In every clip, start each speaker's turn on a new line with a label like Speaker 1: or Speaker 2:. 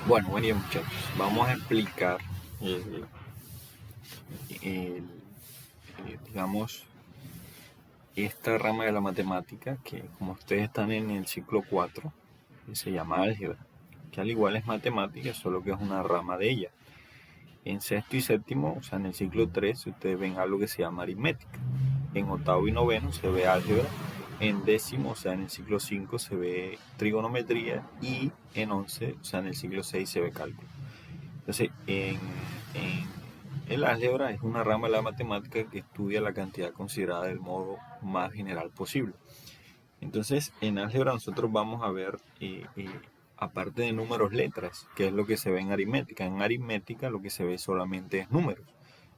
Speaker 1: Bueno, muchachos, vamos a explicar, el- el- digamos, esta rama de la matemática que como ustedes están en el ciclo 4 que se llama álgebra, que al igual es matemática, solo que es una rama de ella. En sexto y séptimo, o sea, en el ciclo 3 ustedes ven algo que se llama aritmética. En octavo y noveno se ve álgebra. En décimo, o sea, en el ciclo 5 se ve trigonometría. Y en 11, o sea, en el ciclo 6 se ve cálculo. Entonces, en el álgebra es una rama de la matemática que estudia la cantidad considerada del modo más general posible. Entonces, en álgebra nosotros vamos a ver, aparte de números, letras, que es lo que se ve en aritmética. En aritmética lo que se ve solamente es números.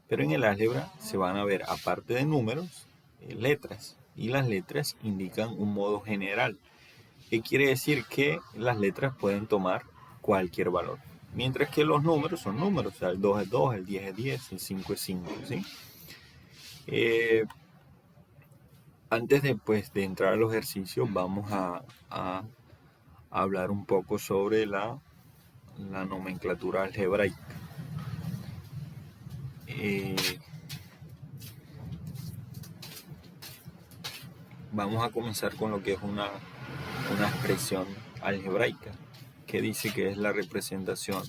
Speaker 1: Pero en el álgebra se van a ver, aparte de números, letras. Y las letras indican un modo general. ¿Qué quiere decir? Que las letras pueden tomar cualquier valor. Mientras que los números son números. O sea, el 2 es 2, el 10 es 10, el 5 es 5. ¿Sí? Eh, Antes de, pues, de entrar a los ejercicios, vamos a hablar un poco sobre la nomenclatura algebraica. Eh, Vamos a comenzar con lo que es una expresión algebraica, que dice que es la representación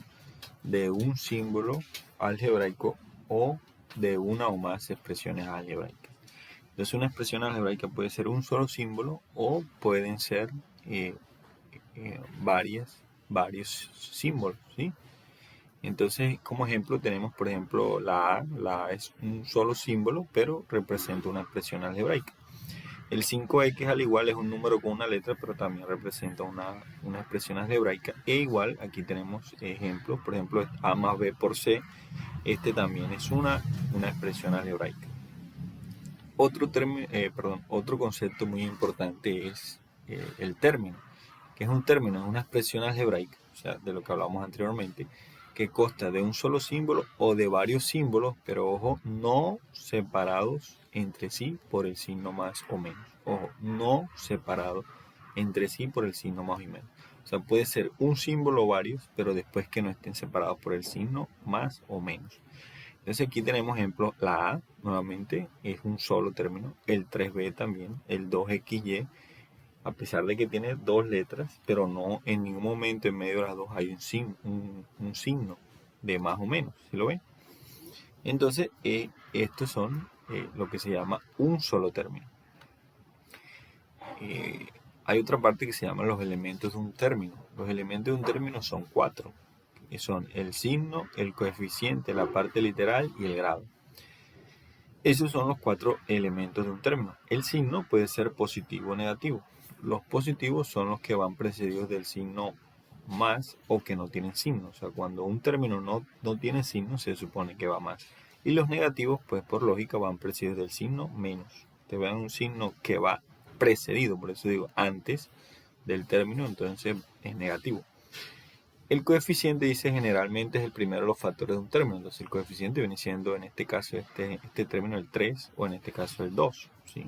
Speaker 1: de un símbolo algebraico o de una o más expresiones algebraicas. Entonces una expresión algebraica puede ser un solo símbolo o pueden ser eh, varios símbolos, ¿sí? Entonces, como ejemplo, tenemos, por ejemplo, la A. La A es un solo símbolo, pero representa una expresión algebraica. El 5x al igual es un número con una letra, pero también representa una expresión algebraica. E igual, aquí tenemos ejemplos, por ejemplo, A más B por C. Este también es una expresión algebraica. Otro concepto muy importante es el término, que es un término, es una expresión algebraica, o sea, de lo que hablamos anteriormente, que consta de un solo símbolo o de varios símbolos, pero ojo, no separados entre sí por el signo más o menos. Ojo, no separados entre sí por el signo más y menos. O sea, puede ser un símbolo o varios, pero después que no estén separados por el signo más o menos. Entonces aquí tenemos ejemplo, la A nuevamente es un solo término, el 3B también, el 2XY, a pesar de que tiene dos letras, pero no en ningún momento en medio de las dos hay un signo de más o menos, ¿sí lo ven? Entonces, estos son lo que se llama un solo término. Eh, Hay otra parte que se llama los elementos de un término. Los elementos de un término son cuatro, que son el signo, el coeficiente, la parte literal y el grado. Esos son los cuatro elementos de un término. El signo puede ser positivo o negativo. Los positivos son los que van precedidos del signo más o que no tienen signo. O sea, cuando un término no tiene signo, se supone que va más. Y los negativos, pues por lógica, van precedidos del signo menos. Te vean un signo que va precedido, por eso digo antes del término, entonces es negativo. El coeficiente dice generalmente es el primero de los factores de un término. Entonces el coeficiente viene siendo en este caso este término el 3 o en este caso el 2. ¿Sí?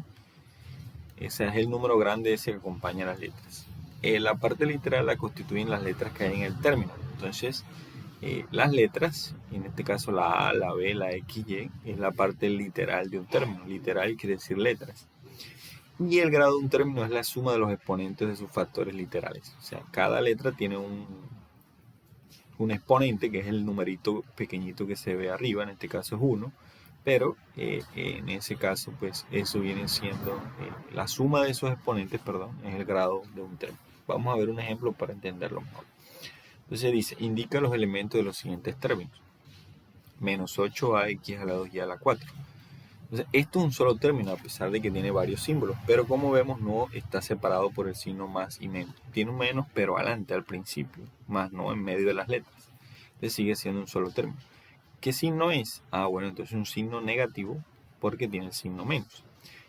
Speaker 1: Ese es el número grande ese que acompaña las letras. La parte literal la constituyen las letras que hay en el término. Entonces las letras, en este caso la A, la B, la X, Y, es la parte literal de un término. Literal quiere decir letras. Y el grado de un término es la suma de los exponentes de sus factores literales. O sea, cada letra tiene un exponente, que es el numerito pequeñito que se ve arriba, en este caso es 1, pero en ese caso, pues eso viene siendo, la suma de esos exponentes, perdón, es el grado de un término. Vamos a ver un ejemplo para entenderlo mejor. Entonces dice, indica los elementos de los siguientes términos. Menos 8ax a la 2y a la 4. Entonces, esto es un solo término, a pesar de que tiene varios símbolos, pero como vemos no está separado por el signo más y menos. Tiene un menos, pero adelante, al principio, más no en medio de las letras. Entonces sigue siendo un solo término. ¿Qué signo es? Bueno, entonces un signo negativo porque tiene el signo menos.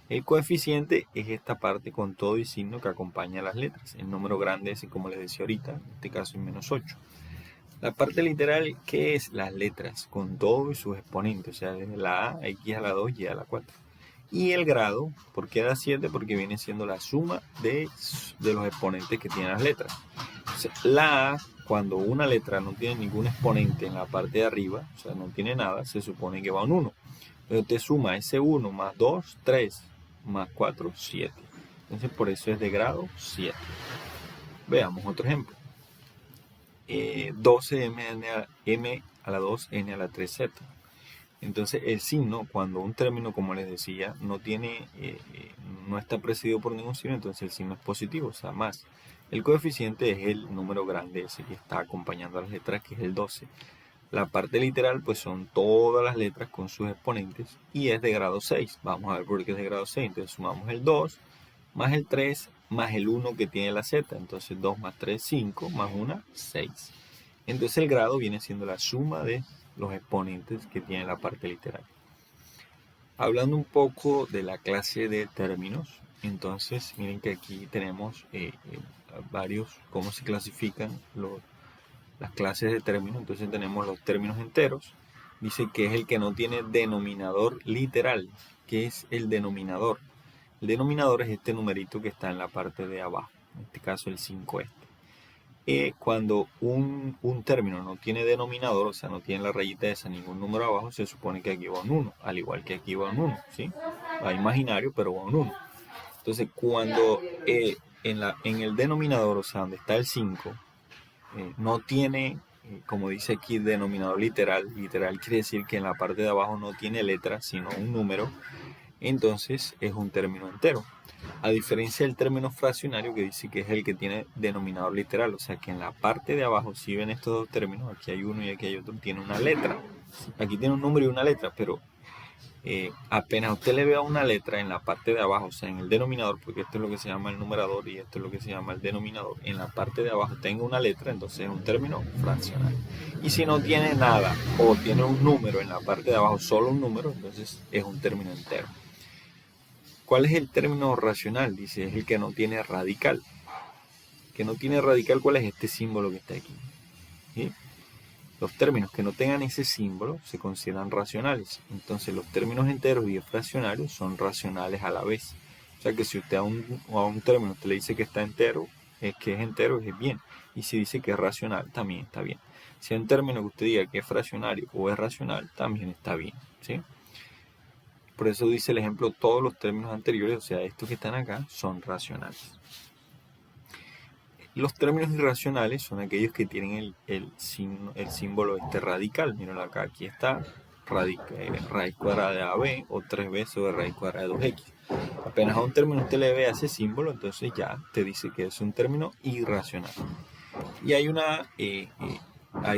Speaker 1: El coeficiente es esta parte con todo y signo que acompaña a las letras. El número grande es, como les decía ahorita, en este caso es menos 8. La parte literal, ¿qué es? Las letras, con todo y sus exponentes, o sea, desde la A, X a la 2, Y a la 4. Y el grado, ¿por qué da 7? Porque viene siendo la suma de los exponentes que tienen las letras. La A, cuando una letra no tiene ningún exponente en la parte de arriba, o sea, no tiene nada, se supone que va un 1. Entonces te suma ese 1 más 2, 3, más 4, 7. Entonces por eso es de grado 7. Veamos otro ejemplo. 12m a la 2, n a la 3z. Entonces el signo, cuando un término, como les decía, no está precedido por ningún signo, entonces el signo es positivo, o sea, más. El coeficiente es el número grande, ese que está acompañando a las letras, que es el 12. La parte literal, pues son todas las letras con sus exponentes y es de grado 6. Vamos a ver por qué es de grado 6. Entonces sumamos el 2, más el 3, más el 1 que tiene la z. Entonces 2 más 3, 5, más 1, 6. Entonces el grado viene siendo la suma de los exponentes que tiene la parte literal. Hablando un poco de la clase de términos, entonces miren que aquí tenemos varios, cómo se clasifican las clases de términos. Entonces tenemos los términos enteros. Dice que es el que no tiene denominador literal. ¿Qué es el denominador? El denominador es este numerito que está en la parte de abajo. En este caso el 5 este. Cuando un término no tiene denominador, o sea, no tiene la rayita esa, ningún número abajo, se supone que aquí va un 1, al igual que aquí va un 1, ¿sí? Va imaginario, pero va un 1. Entonces, cuando en el denominador, o sea, donde está el 5, no tiene, como dice aquí, denominador literal. Literal quiere decir que en la parte de abajo no tiene letra, sino un número. Entonces es un término entero. A diferencia del término fraccionario, que dice que es el que tiene denominador literal. O sea que en la parte de abajo, si ven estos dos términos, aquí hay uno y aquí hay otro, tiene una letra. Aquí tiene un número y una letra, pero apenas usted le vea una letra en la parte de abajo, o sea, en el denominador, porque esto es lo que se llama el numerador y esto es lo que se llama el denominador, en la parte de abajo tenga una letra, entonces es un término fraccional. Y si no tiene nada o tiene un número en la parte de abajo, solo un número, entonces es un término entero. ¿Cuál es el término racional? Dice, es el que no tiene radical. Que no tiene radical, ¿cuál es este símbolo que está aquí? ¿Sí? Los términos que no tengan ese símbolo se consideran racionales. Entonces los términos enteros y fraccionarios son racionales a la vez. O sea que si usted a un término usted le dice que está entero, es que es entero, es bien. Y si dice que es racional, también está bien. Si hay un término que usted diga que es fraccionario o es racional, también está bien, ¿sí? Por eso dice el ejemplo, todos los términos anteriores, o sea, estos que están acá, son racionales. Los términos irracionales son aquellos que tienen el símbolo radical. Miren acá, aquí está raíz cuadrada de AB o 3b sobre raíz cuadrada de 2x. Apenas a un término usted le ve ese símbolo, entonces ya te dice que es un término irracional. Y hay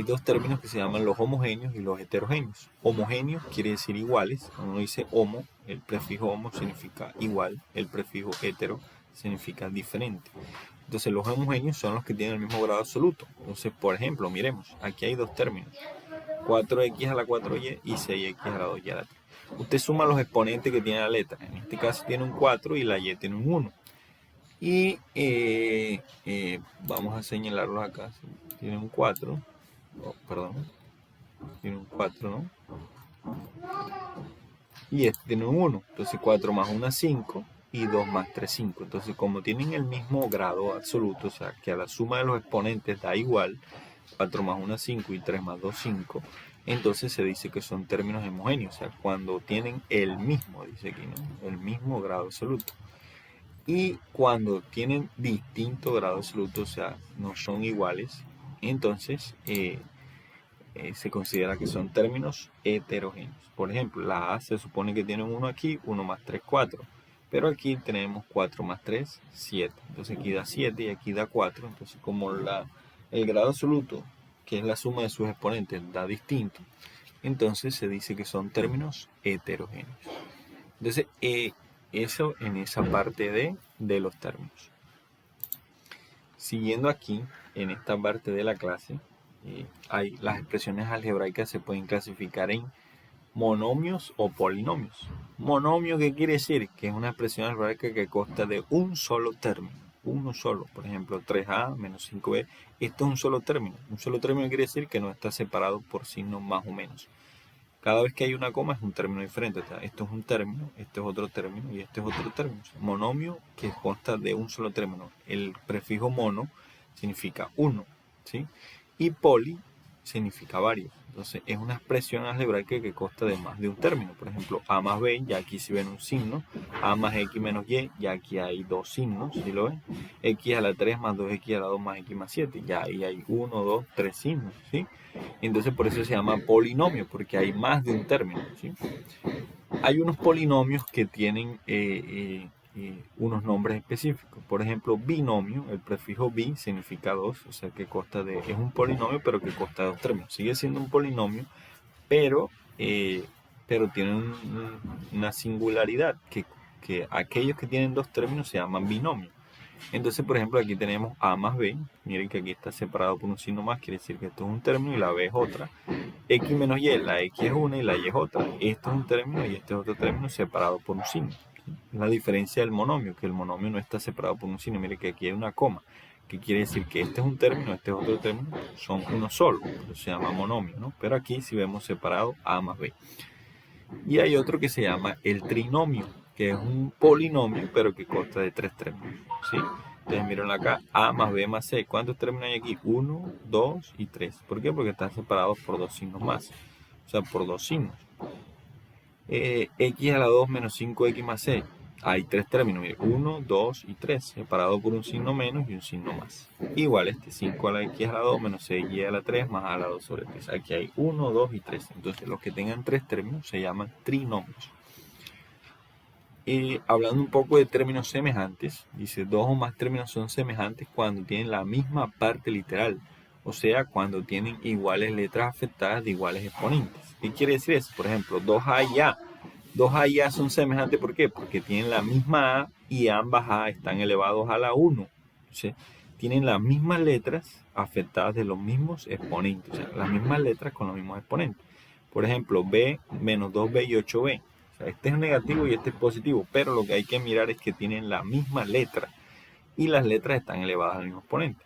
Speaker 1: dos términos que se llaman los homogéneos y los heterogéneos. Homogéneos quiere decir iguales. Cuando uno dice homo, el prefijo homo significa igual, el prefijo hetero significa diferente. Entonces los homogéneos son los que tienen el mismo grado absoluto. Entonces, por ejemplo, miremos, aquí hay dos términos. 4x a la 4y y 6x a la 2y a la 3. Usted suma los exponentes que tiene la letra. En este caso tiene un 4 y la y tiene un 1. Y vamos a señalarlos acá. Tiene un 4. Tiene un 4, ¿no? Y este tiene un 1. Entonces 4 más 1 es 5. Y 2 más 3, 5. Entonces, como tienen el mismo grado absoluto, o sea, que a la suma de los exponentes da igual, 4 más 1 es 5 y 3 más 2, 5, entonces se dice que son términos homogéneos, o sea, cuando tienen el mismo, dice aquí, ¿no? El mismo grado absoluto. Y cuando tienen distinto grado absoluto, o sea, no son iguales, entonces se considera que son términos heterogéneos. Por ejemplo, la A se supone que tiene un 1 aquí, 1 más 3, 4. Pero aquí tenemos 4 más 3, 7. Entonces aquí da 7 y aquí da 4. Entonces como el grado absoluto, que es la suma de sus exponentes, da distinto, entonces se dice que son términos heterogéneos. Entonces eso en esa parte de los términos. Siguiendo aquí, en esta parte de la clase, las expresiones algebraicas se pueden clasificar en monomios o polinomios. Monomio, ¿qué quiere decir? Que es una expresión algebraica que consta de un solo término, uno solo. Por ejemplo, 3a menos 5b, esto es un solo término. Un solo término quiere decir que no está separado por signos más o menos. Cada vez que hay una coma es un término diferente. O sea, esto es un término, este es otro término y este es otro término. O sea, monomio que consta de un solo término. El prefijo mono significa 1, ¿sí? Y poli significa varios. Entonces es una expresión algebraica que consta de más de un término. Por ejemplo, a más b, ya aquí si ven un signo. A más x menos y, ya aquí hay dos signos, ¿sí lo ven? X a la 3 más 2x a la 2 más x más 7, ya ahí hay 1, 2, 3 signos, ¿sí? Entonces por eso se llama polinomio, porque hay más de un término, ¿sí? Hay unos polinomios que tienen unos nombres específicos. Por ejemplo, binomio, el prefijo bi significa 2, o sea que consta de, es un polinomio pero que consta de dos términos. Sigue siendo un polinomio, pero, tiene una singularidad, que aquellos que tienen dos términos se llaman binomio. Entonces, por ejemplo, aquí tenemos a más b, miren que aquí está separado por un signo más, quiere decir que esto es un término y la b es otra. X menos y, la x es una y la y es otra. Esto es un término y este es otro término separado por un signo. La diferencia del monomio, que el monomio no está separado por un signo. Mire que aquí hay una coma, que quiere decir que este es un término, este es otro término, son uno solo, se llama monomio, ¿no? Pero aquí si vemos separado a más b. Y hay otro que se llama el trinomio, que es un polinomio, pero que consta de tres términos, ¿sí? Entonces miren acá, a más b más c. ¿Cuántos términos hay aquí? 1, 2 y 3. ¿Por qué? Porque están separados por dos signos más. O sea, por dos signos. X a la 2 menos 5x más c. Hay tres términos, mire, 1, 2 y 3, separado por un signo menos y un signo más. Igual 5 a la x a la 2 menos 6y a la 3 más a la 2 sobre 3. Aquí hay 1, 2 y 3. Entonces los que tengan tres términos se llaman trinomios. Hablando un poco de términos semejantes, dice dos o más términos son semejantes cuando tienen la misma parte literal, o sea, cuando tienen iguales letras afectadas de iguales exponentes. ¿Qué quiere decir eso? Por ejemplo, 2a y a. 2a y a son semejantes, ¿por qué? Porque tienen la misma a y ambas a están elevados a la 1. ¿Sí? Tienen las mismas letras afectadas de los mismos exponentes, o sea, las mismas letras con los mismos exponentes. Por ejemplo, b menos 2b y 8b. Este es negativo y este es positivo, pero lo que hay que mirar es que tienen la misma letra y las letras están elevadas al mismo exponente.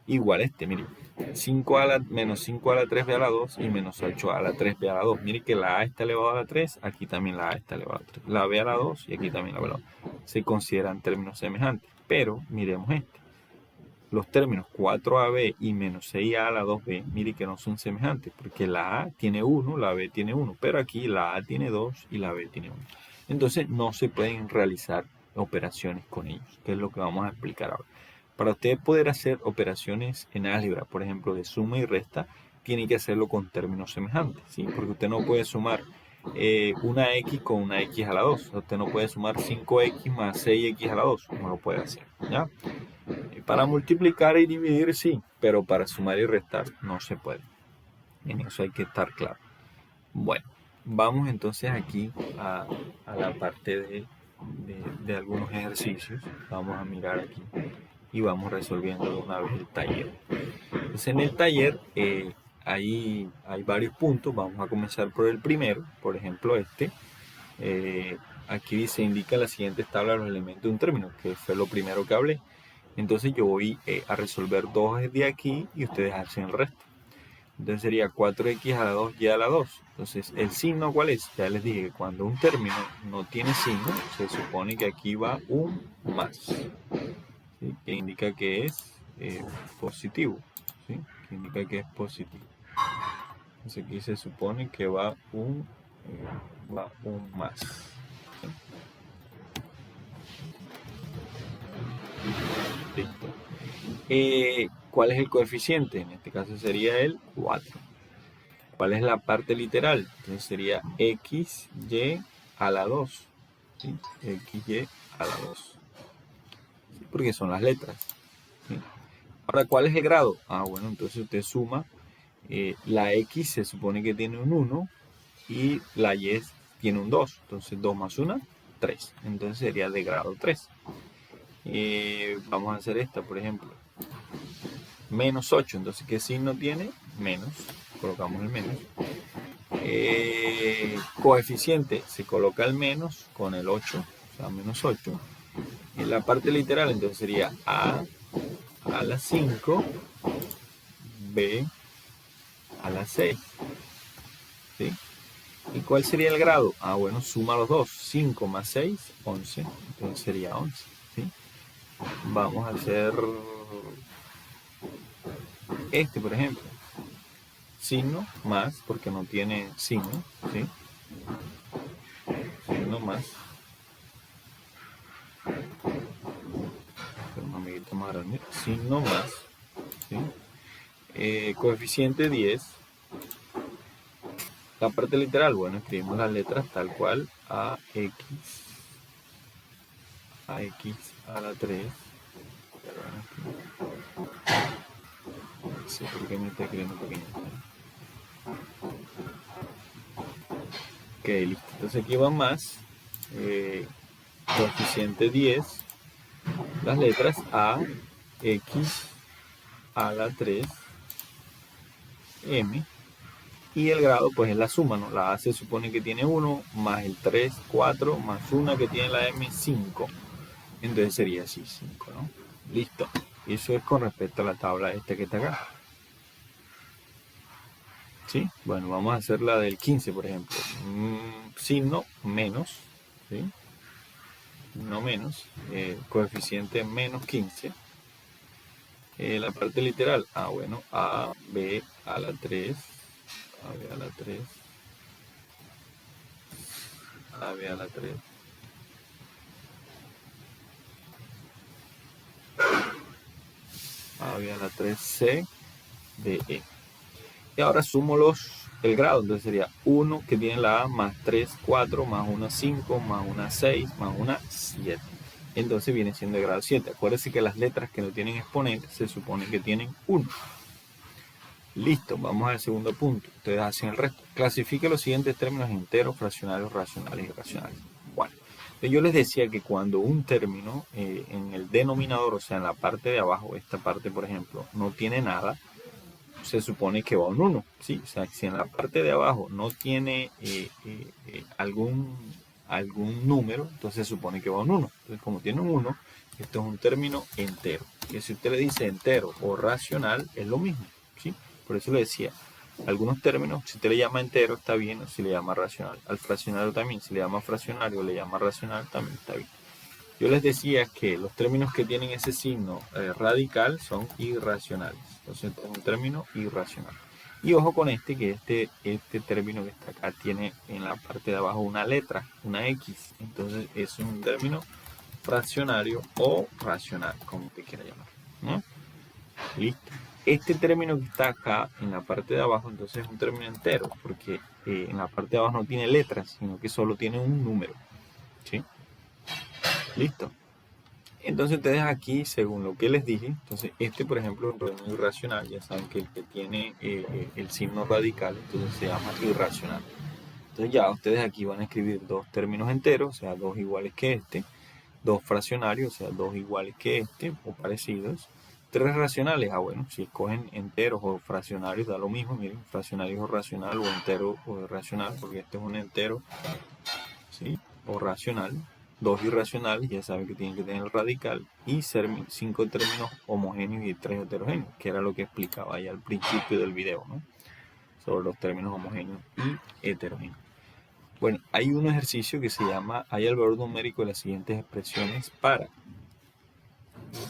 Speaker 1: Igual miren, 5 a la, menos 5 a la 3b a la 2 y menos 8 a la 3b a la 2. Miren que la a está elevada a la 3, aquí también la a está elevada a la 3. La b a la 2 y aquí también la b a la 2. Se consideran términos semejantes, pero miremos los términos 4ab y menos 6a a la 2b, mire que no son semejantes, porque la a tiene 1, la b tiene 1, pero aquí la a tiene 2 y la b tiene 1. Entonces no se pueden realizar operaciones con ellos, que es lo que vamos a explicar ahora. Para usted poder hacer operaciones en álgebra, por ejemplo, de suma y resta, tiene que hacerlo con términos semejantes, ¿sí? Porque usted no puede sumar una x con una x a la 2. Usted no puede sumar 5x más 6x a la 2. No lo puede hacer, ¿ya? Para multiplicar y dividir sí, pero para sumar y restar no se puede. En eso hay que estar claro. Bueno, vamos entonces aquí a la parte de algunos ejercicios. Vamos a mirar aquí y vamos resolviendo de una vez el taller. Entonces en el taller hay varios puntos. Vamos a comenzar por el primero, por ejemplo aquí dice, indica la siguiente tabla los elementos de un término, que fue lo primero que hablé. Entonces yo voy a resolver 2 de aquí y ustedes hacen el resto. Entonces sería 4x a la 2 y a la 2. Entonces, ¿el signo cuál es? Ya les dije que cuando un término no tiene signo, se supone que aquí va un más, ¿sí? Que indica que es positivo, ¿sí? Que indica que es positivo. Entonces aquí se supone que va un más, ¿sí? Listo. ¿Cuál es el coeficiente? En este caso sería el 4. ¿Cuál es la parte literal? Entonces sería xy a la 2. ¿Sí? Xy a la 2. ¿Sí? Porque son las letras. ¿Sí? Ahora, ¿cuál es el grado? Bueno, entonces usted suma. La x se supone que tiene un 1 y la y tiene un 2. Entonces 2 más 1, 3. Entonces sería de grado 3. Vamos a hacer esta, por ejemplo. Menos 8. Entonces, ¿qué signo tiene? Menos. Colocamos el menos. Coeficiente, se coloca el menos con el 8, o sea, menos 8. En la parte literal, entonces sería a la 5, b a la 6. ¿Sí? ¿Y cuál sería el grado? Bueno, suma los dos. 5 más 6, 11. Entonces sería 11. ¿Sí? Vamos a hacer Este, por ejemplo, signo más, porque no tiene signo, ¿sí? Signo más. Un amiguito más grande. Signo más, ¿sí? Coeficiente 10. La parte literal, bueno, escribimos las letras tal cual, AX a la 3. No sé por qué me está escribiendo pequeño. Ok, listo. Entonces aquí va más. Coeficiente 10. Las letras A, X a la 3, M. Y el grado pues es la suma, ¿no? La A se supone que tiene 1, más el 3, 4, más 1 que tiene la M, 5. Entonces sería así, 5, ¿no? Listo. Eso es con respecto a la tabla esta que está acá. ¿Sí? Bueno, vamos a hacer la del 15, por ejemplo. Signo menos, ¿sí? No menos, coeficiente menos 15. La parte literal, bueno, A, B a la 3, A, B a la 3, A, B a la 3, A, B a la 3, C, D, E. Y ahora sumo el grado, entonces sería 1 que tiene la A, más 3, 4, más 1, 5, más 1, 6, más 1, 7. Entonces viene siendo el grado 7. Acuérdense que las letras que no tienen exponentes se supone que tienen 1. Listo, vamos al segundo punto. Ustedes hacen el resto. Clasifique los siguientes términos enteros, fraccionarios, racionales y irracionales. Bueno, yo les decía que cuando un término en el denominador, o sea, en la parte de abajo, esta parte, por ejemplo, no tiene nada, se supone que va un 1, ¿sí? O sea, si en la parte de abajo no tiene algún número, entonces se supone que va un 1. Entonces, como tiene un 1, esto es un término entero. Que si usted le dice entero o racional, es lo mismo, ¿sí? Por eso le decía, algunos términos, si usted le llama entero, está bien, o si le llama racional. Al fraccionario también, si le llama fraccionario o le llama racional, también está bien. Yo les decía que los términos que tienen ese signo radical son irracionales. Entonces, es un término irracional. Y ojo con que este término que está acá tiene en la parte de abajo una letra, una X. Entonces, es un término fraccionario o racional, como usted quiera llamar, ¿no? Listo. Este término que está acá en la parte de abajo, entonces es un término entero, porque en la parte de abajo no tiene letras, sino que solo tiene un número. ¿Sí? Listo. Entonces ustedes aquí, según lo que les dije, entonces este por ejemplo es un término irracional, ya saben que el que tiene el signo radical, entonces se llama irracional. Entonces ya ustedes aquí van a escribir dos términos enteros, o sea, dos iguales que este, dos fraccionarios, o sea, dos iguales que este, o parecidos, tres racionales, bueno, si escogen enteros o fraccionarios da lo mismo, miren, fraccionarios o racional o entero o irracional, porque este es un entero, ¿sí? O racional. Dos irracionales, ya saben que tienen que tener el radical, y ser 5 términos homogéneos y 3 heterogéneos, que era lo que explicaba ahí al principio del video, ¿no? Sobre los términos homogéneos y heterogéneos. Bueno, hay un ejercicio que se llama, hay el valor numérico de las siguientes expresiones para.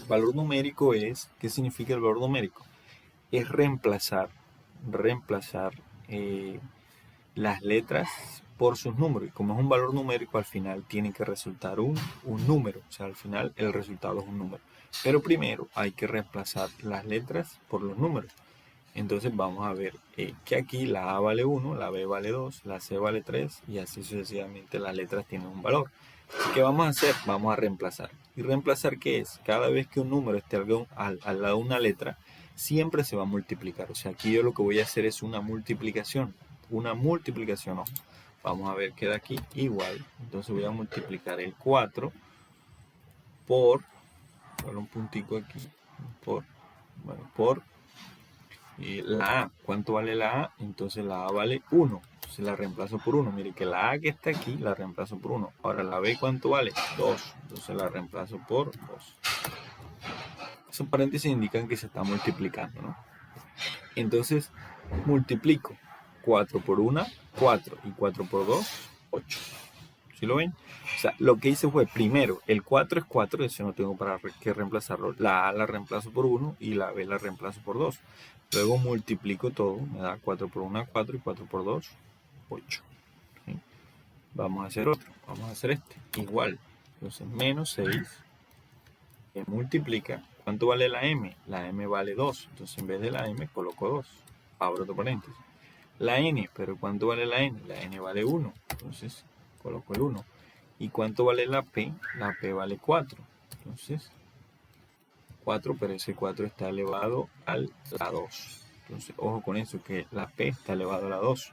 Speaker 1: Valor numérico es, ¿qué significa el valor numérico? Es reemplazar las letras por sus números. Y como es un valor numérico, al final tiene que resultar un número. O sea, al final el resultado es un número. Pero primero hay que reemplazar las letras por los números. Entonces vamos a ver que aquí la A vale 1, la B vale 2, la C vale 3 y así sucesivamente las letras tienen un valor. ¿Qué vamos a hacer? Vamos a reemplazar. ¿Y reemplazar qué es? Cada vez que un número esté al lado de una letra, siempre se va a multiplicar. O sea, aquí yo lo que voy a hacer es una multiplicación. Una multiplicación, ¿no? Vamos a ver, queda aquí igual. Entonces voy a multiplicar el 4 por, un puntico aquí, por la A. ¿Cuánto vale la A? Entonces la A vale 1. Entonces la reemplazo por 1. Mire que la A que está aquí la reemplazo por 1. Ahora la B, ¿cuánto vale? 2. Entonces la reemplazo por 2. Esos paréntesis indican que se está multiplicando, ¿no? Entonces multiplico 4 por 1, 4. Y 4 por 2, 8. ¿Sí lo ven? O sea, lo que hice fue, primero, el 4 es 4, ese no tengo para que reemplazarlo. La A la reemplazo por 1 y la B la reemplazo por 2. Luego multiplico todo, me da 4 por 1, 4 y 4 por 2, 8. ¿Sí? Vamos a hacer otro, vamos a hacer este, igual. Entonces, menos 6, que multiplica. ¿Cuánto vale la M? La M vale 2, entonces en vez de la M coloco 2. Abro otro paréntesis. La N, pero ¿cuánto vale la N? La N vale 1, entonces coloco el 1. ¿Y cuánto vale la P? La P vale 4. Entonces, 4, pero ese 4 está elevado a la 2. Entonces, ojo con eso, que la P está elevado a la 2.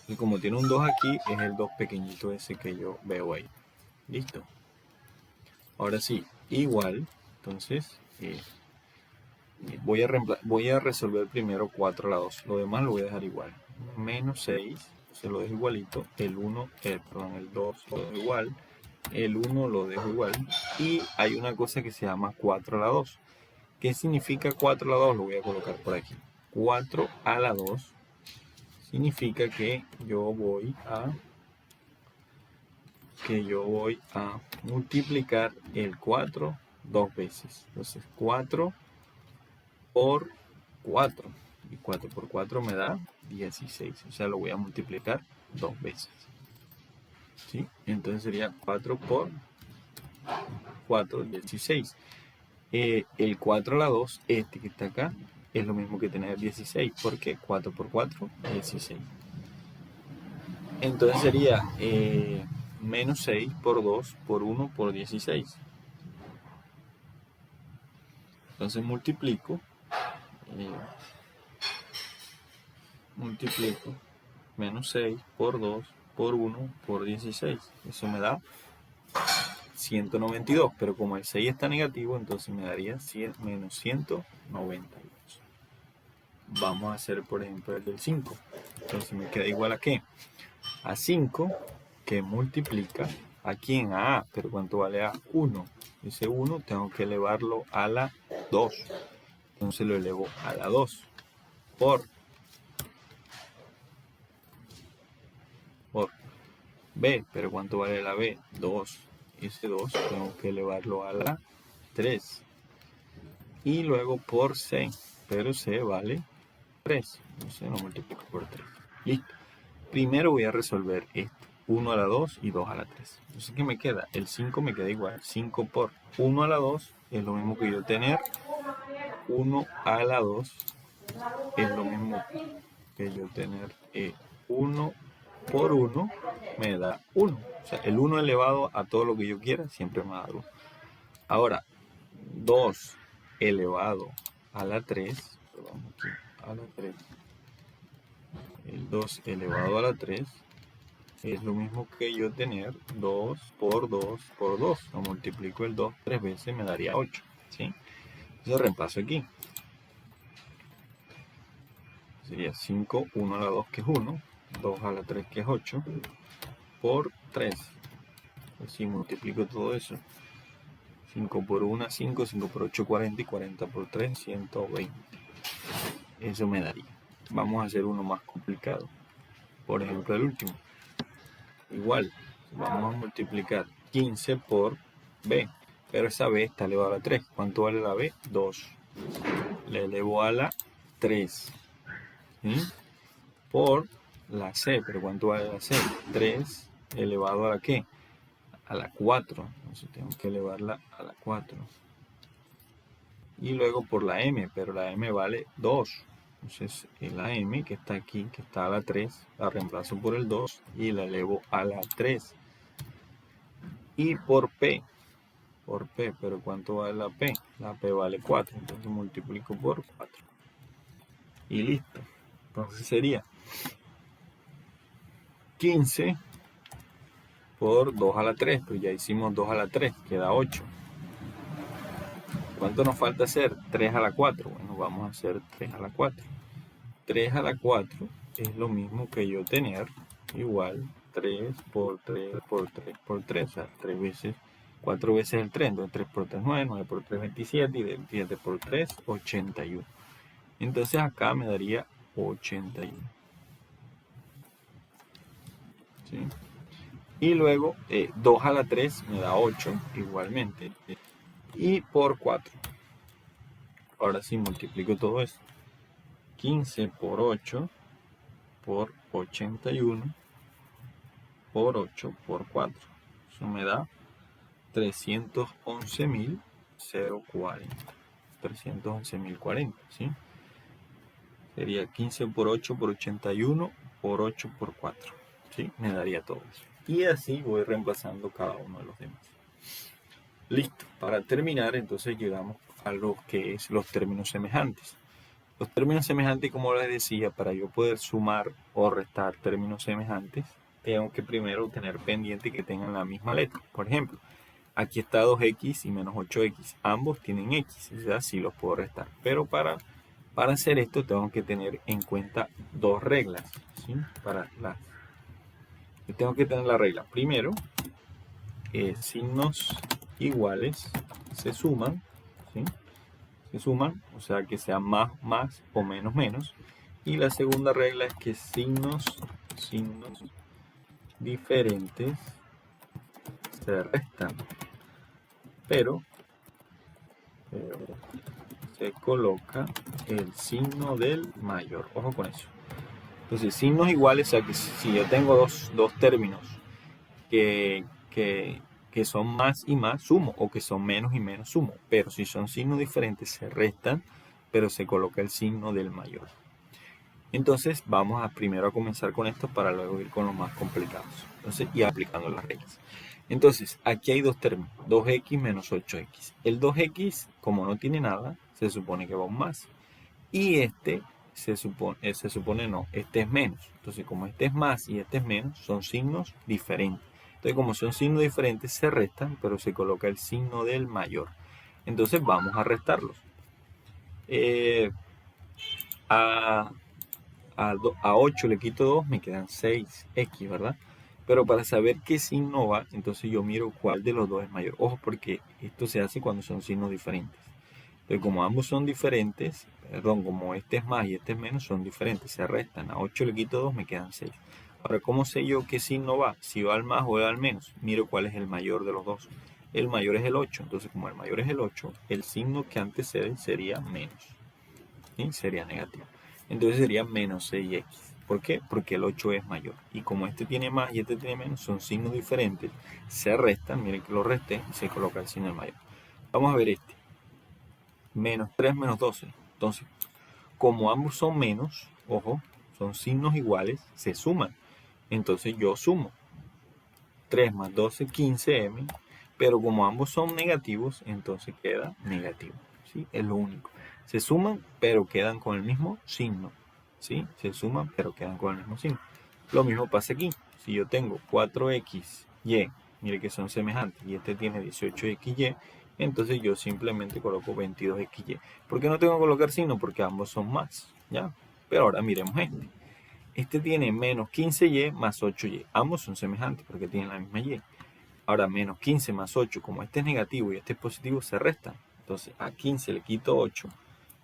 Speaker 1: Y como tiene un 2 aquí, es el 2 pequeñito ese que yo veo ahí. Listo. Ahora sí, igual. Entonces, voy a resolver primero 4 a la 2. Lo demás lo voy a dejar igual. Menos 6, se lo dejo igualito. El 1, perdón, el 2 lo dejo igual. El 1 lo dejo igual. Y hay una cosa que se llama 4 a la 2. ¿Qué significa 4 a la 2? Lo voy a colocar por aquí. 4 a la 2 significa que yo voy a multiplicar el 4 dos veces. Entonces 4 por 4. Y 4 por 4 me da 16. O sea, lo voy a multiplicar dos veces. ¿Sí? Entonces sería 4 por 4, 16. El 4 a la 2, este que está acá, es lo mismo que tener 16. ¿Por qué? 4 por 4, 16. Entonces sería menos 6 por 2 por 1 por 16. Entonces multiplico menos 6 por 2 por 1 por 16. Eso me da 192, pero como el 6 está negativo, entonces me daría menos 192. Vamos a hacer, por ejemplo, el del 5. Entonces me queda igual a ¿qué? A 5, que multiplica aquí en A, pero ¿cuánto vale A? 1. Ese 1 tengo que elevarlo a la 2. Entonces lo elevo a la 2 por B, pero ¿cuánto vale la B? 2. Ese 2 tengo que elevarlo a la 3. Y luego por C, pero C vale 3. Entonces lo multiplico por 3. Listo. Primero voy a resolver esto. 1 a la 2 y 2 a la 3. Entonces, ¿qué me queda? El 5 me queda igual. 5 por 1 a la 2 es lo mismo que yo tener 1 a la 2 es lo mismo que yo tener 1 por 1 me da 1. O sea, el 1 elevado a todo lo que yo quiera siempre me da 1. Ahora, 2 elevado a la 3, perdón, aquí, a la 3. El 2 elevado a la 3 es lo mismo que yo tener 2 por 2 por 2. Lo multiplico el 2 3 veces, me daría 8. ¿Sí? Entonces reemplazo aquí. Sería 5, 1 a la 2 que es 1, 2 a la 3 que es 8, por 3. Así multiplico todo eso. 5 por 1, 5, 5 por 8, 40 y 40 por 3, 120. Eso me daría. Vamos a hacer uno más complicado. Por ejemplo, el último. Igual, vamos a multiplicar 15 por B. Pero esa B está elevada a la 3. ¿Cuánto vale la B? 2. Le elevo a la 3. ¿Sí? Por la C. ¿Pero cuánto vale la C? 3 elevado a la ¿qué? A la 4. Entonces tengo que elevarla a la 4. Y luego por la M. Pero la M vale 2. Entonces la M que está aquí, que está a la 3, la reemplazo por el 2 y la elevo a la 3. Y por P, pero ¿cuánto vale la P? La P vale 4, entonces multiplico por 4. Y listo. Entonces sería 15 por 2 a la 3, pues ya hicimos 2 a la 3, queda 8. ¿Cuánto nos falta hacer? 3 a la 4. Bueno, vamos a hacer 3 a la 4. 3 a la 4 es lo mismo que yo tener igual 3 por 3 por 3 por 3, o sea, 3 veces, 4 veces el 3, entonces 3 por 3, 9, 9 por 3, 27, y 27 por 3, 81. Entonces acá me daría 81. ¿Sí? Y luego 2 a la 3 me da 8 igualmente. Y por 4. Ahora sí multiplico todo esto. 15 por 8 por 81 por 8 por 4. Eso me da 311.040. 311.040, ¿sí? Sería 15 por 8 por 81 por 8 por 4, ¿sí? Me daría todo eso. Y así voy reemplazando cada uno de los demás. Listo. Para terminar, entonces llegamos a lo que es los términos semejantes. Los términos semejantes, como les decía, para yo poder sumar o restar términos semejantes, tengo que primero tener pendiente que tengan la misma letra. Por ejemplo, aquí está 2x y menos 8x. Ambos tienen x, o sea, sí los puedo restar. Pero para hacer esto tengo que tener en cuenta dos reglas, ¿sí? Yo tengo que tener la regla. Primero, signos iguales se suman, ¿sí? Se suman, o sea que sea más, más o menos, menos. Y la segunda regla es que signos diferentes se restan, pero se coloca el signo del mayor. Ojo con eso. Entonces, signos iguales, o sea que si yo tengo dos términos que son más y más, sumo, o que son menos y menos, sumo. Pero si son signos diferentes, se restan, pero se coloca el signo del mayor. Entonces, vamos primero a comenzar con esto para luego ir con los más complicados. Entonces, y aplicando las reglas. Entonces, aquí hay dos términos, 2x menos 8x. El 2x, como no tiene nada, se supone que va un más. Y este este es menos. Entonces, como este es más y este es menos, son signos diferentes. Entonces, como son signos diferentes, se restan, pero se coloca el signo del mayor. Entonces, vamos a restarlos. A 8 le quito 2, me quedan 6x, ¿verdad? Pero para saber qué signo va, entonces yo miro cuál de los dos es mayor. Ojo, porque esto se hace cuando son signos diferentes. Entonces, como ambos son diferentes, como este es más y este es menos, son diferentes, se restan. A 8 le quito 2, me quedan 6. Ahora, ¿cómo sé yo qué signo va? Si va al más o va al menos. Miro cuál es el mayor de los dos. El mayor es el 8. Entonces, como el mayor es el 8, el signo que antecede sería menos. ¿Sí? Sería negativo. Entonces sería menos 6x. ¿Por qué? Porque el 8 es mayor. Y como este tiene más y este tiene menos, son signos diferentes. Se restan, miren que lo resté y se coloca el signo del mayor. Vamos a ver este. Menos 3 menos 12. Entonces, como ambos son menos, ojo, son signos iguales, se suman. Entonces yo sumo 3 más 12, 15m, pero como ambos son negativos, entonces queda negativo. ¿Sí? Es lo único. Se suman, pero quedan con el mismo signo. ¿Sí? Se suman, pero quedan con el mismo signo. Lo mismo pasa aquí. Si yo tengo 4xy, mire que son semejantes, y este tiene 18xy, entonces yo simplemente coloco 22xy. ¿Por qué no tengo que colocar signo? Porque ambos son más, ¿ya? Pero ahora miremos este. Este tiene menos 15y más 8y. Ambos son semejantes porque tienen la misma y. Ahora, menos 15 más 8, como este es negativo y este es positivo, se restan. Entonces, a 15 le quito 8,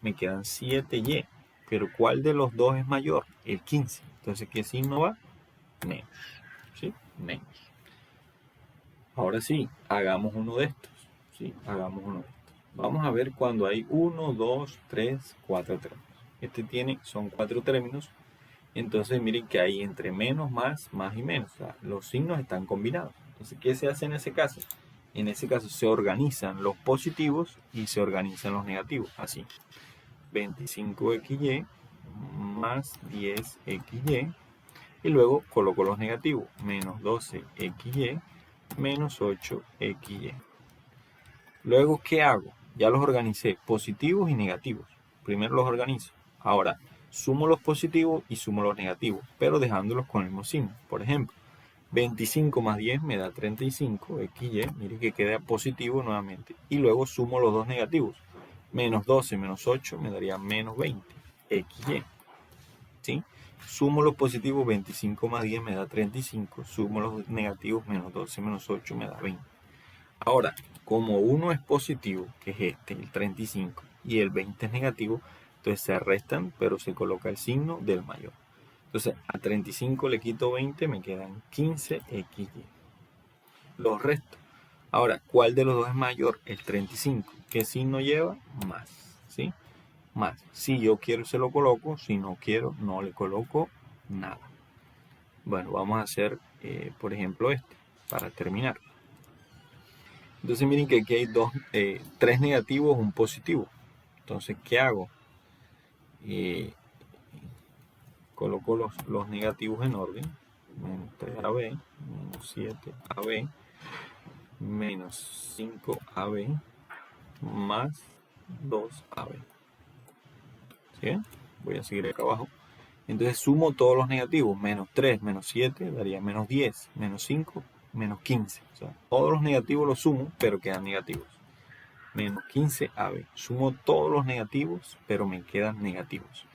Speaker 1: me quedan 7y. Pero ¿cuál de los dos es mayor? El 15. Entonces, ¿qué signo va? Menos. ¿Sí? Menos. Ahora sí, hagamos uno de estos. ¿Sí? Hagamos uno de estos. Vamos a ver cuando hay 1, 2, 3, 4 términos. Son 4 términos. Entonces miren que hay entre menos, más y menos. O sea, los signos están combinados. Entonces, ¿qué se hace en ese caso? En ese caso se organizan los positivos y se organizan los negativos. Así. 25xy más 10xy. Y luego coloco los negativos. Menos 12xy menos 8xy. Luego, ¿qué hago? Ya los organicé, positivos y negativos. Primero los organizo. Ahora, sumo los positivos y sumo los negativos, pero dejándolos con el mismo signo. Por ejemplo, 25 más 10 me da 35, xy, mire que queda positivo nuevamente. Y luego sumo los dos negativos. Menos 12 menos 8 me daría menos 20, xy. ¿Sí? Sumo los positivos, 25 más 10 me da 35. Sumo los negativos, menos 12 menos 8 me da 20. Ahora, como uno es positivo, que es este, el 35, y el 20 es negativo, entonces se restan, pero se coloca el signo del mayor. Entonces, a 35 le quito 20, me quedan 15xy. los resto. Ahora, ¿cuál de los dos es mayor? El 35. ¿Qué signo lleva? Más, ¿sí? Más. Si yo quiero, se lo coloco. Si no quiero, no le coloco nada. Bueno, vamos a hacer, por ejemplo, este, para terminar. Entonces miren que aquí hay tres negativos, un positivo. Entonces, ¿qué hago? Coloco los negativos en orden. Menos 3AB, menos 7AB, menos 5AB, más 2AB. ¿Sí? Voy a seguir acá abajo. Entonces sumo todos los negativos. Menos 3, menos 7 daría menos 10, menos 5, menos 15. O sea, todos los negativos los sumo, pero quedan negativos. Menos 15AB. Sumo todos los negativos, pero me quedan negativos.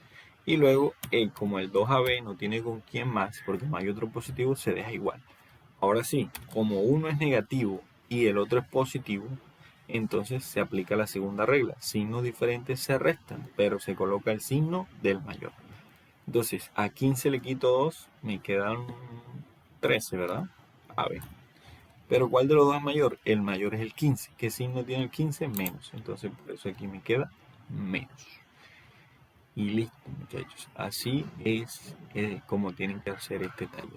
Speaker 1: Y luego, como el 2AB no tiene con quién más, porque no hay otro positivo, se deja igual. Ahora sí, como uno es negativo y el otro es positivo, entonces se aplica la segunda regla. Signos diferentes se restan, pero se coloca el signo del mayor. Entonces, a 15 le quito 2, me quedan 13, ¿verdad? A ver. Pero ¿cuál de los dos es mayor? El mayor es el 15. ¿Qué signo tiene el 15? Menos. Entonces, por eso aquí me queda menos. Y listo, muchachos. Así es como tienen que hacer este taller.